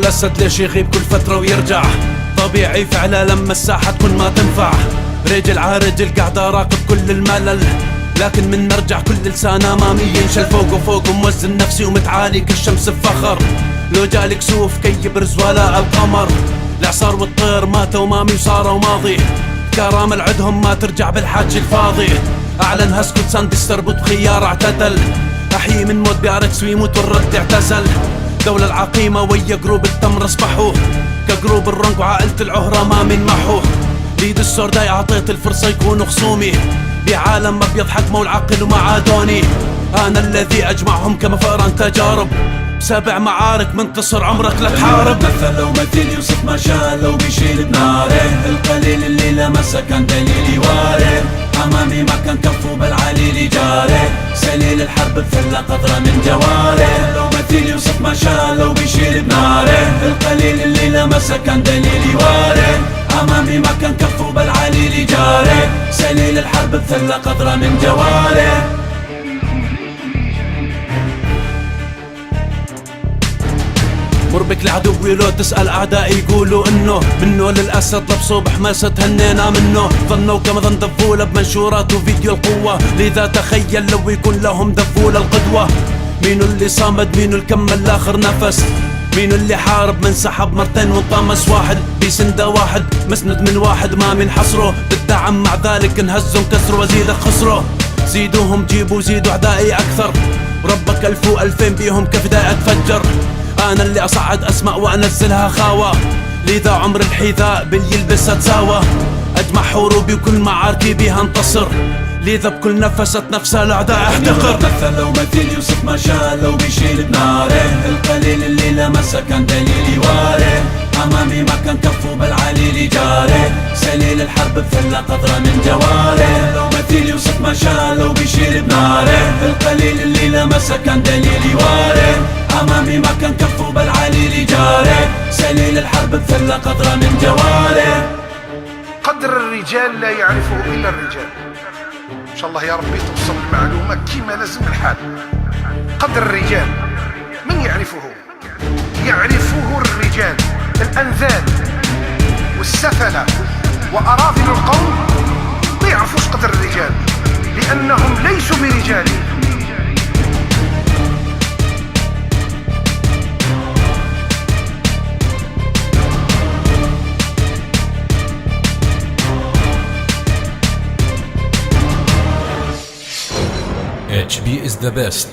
الأسد ليش يغيب كل فترة ويرجع؟ طبيعي فعلا لما الساحة تكون ما تنفع. رجل عارجل قاعد أراقب كل الملل، لكن من نرجع كل لسان أمامي ينشل. فوق وفوق موزن نفسي ومتعالي كالشمس بفخر. لو جالك سوف كي يبرز ولا القمر، الإعصار والطير ماتوا مامي وصاروا ماضي. كرامل عدهم ما ترجع بالحاج الفاضي. أعلن هسكت ساندس تربط بخيار اعتدل. أحيي من موت بياركس ويموت والرد اعتزل. دولة العقيمة ويا قروب التمر اصبحوا كقروب الرنق وعائلة العهرة ما من محوه. ليد السرداي أعطيت الفرصة يكونوا خصومي، بعالم أبيض حكموا العقل وما عادوني. أنا الذي أجمعهم كمفارن تجارب، بسبع معارك منتصر عمرك لا تحارب. مثل لو مثيل يوصف ما شاء لو بيشيل بناره. القليل اللي لمسه كان دليلي واره. أمامي ما كان كفو بل عليلي جاره. سليل الحرب بثلة قطرة من جواره. لو مثيل يوصف ما شاء لو بيشيل بناره. القليل اللي لمسه كان دليلي واره. أمامي ما كان كفو بل عليلي جاره. سليل الحرب بثلة قطرة من جواره. مربك لعدوي لو تسأل أعدائي يقولوا إنه منه للأسد لبسوا بحماسة هنينا منه. ظنوا كما ظن دفولة بمنشورات وفيديو القوة، لذا تخيل لو يكون لهم دفولة القدوة. مينو اللي صامد مينو الكمل لآخر نفس، مينو اللي حارب من سحب مرتين وطمس واحد. بيسنده واحد مسند من واحد ما من حصره. بالدعم مع ذلك انهزوا انكسروا وزيدك خسروا. زيدوهم جيبوا زيدوا أعدائي أكثر، وربك 1000 و2000 بيهم كفداء أتفجر. أنا اللي أصعد أسماء وأنزلها خاوة، لذا عمر الحذاء باليلبسها تساوى. أجمع حروبي وكل معاركي بيها انتصر، لذا بكل نفس اتنفسها الأعداء احتقر. مثل لو مثيل يوصف ما شاء لو بيشيل بناره. القليل اللي لمسه كان دليلي واره. أمامي ما كان كفو بل عليلي جاره. سليل الحرب بثلة قطرة من جواره. لو مثيل يوصف ما شاء لو بيشيل بناره. القليل اللي لمسه كان دليلي واره. أمامي ما كان كفو بل عليلي جاره. سليل الحرب بثلة قطرة من جواره. قدر الرجال لا يعرفه إلا الرجال. إن شاء الله يا ربي توصل المعلومة كما لازم الحال. قدر الرجال من يعرفه؟ يعرفه الرجال الأنذال والسفلة وأراذل القوم. ما يعرفوش قدر الرجال لأنهم ليسوا برجال. HB is the best.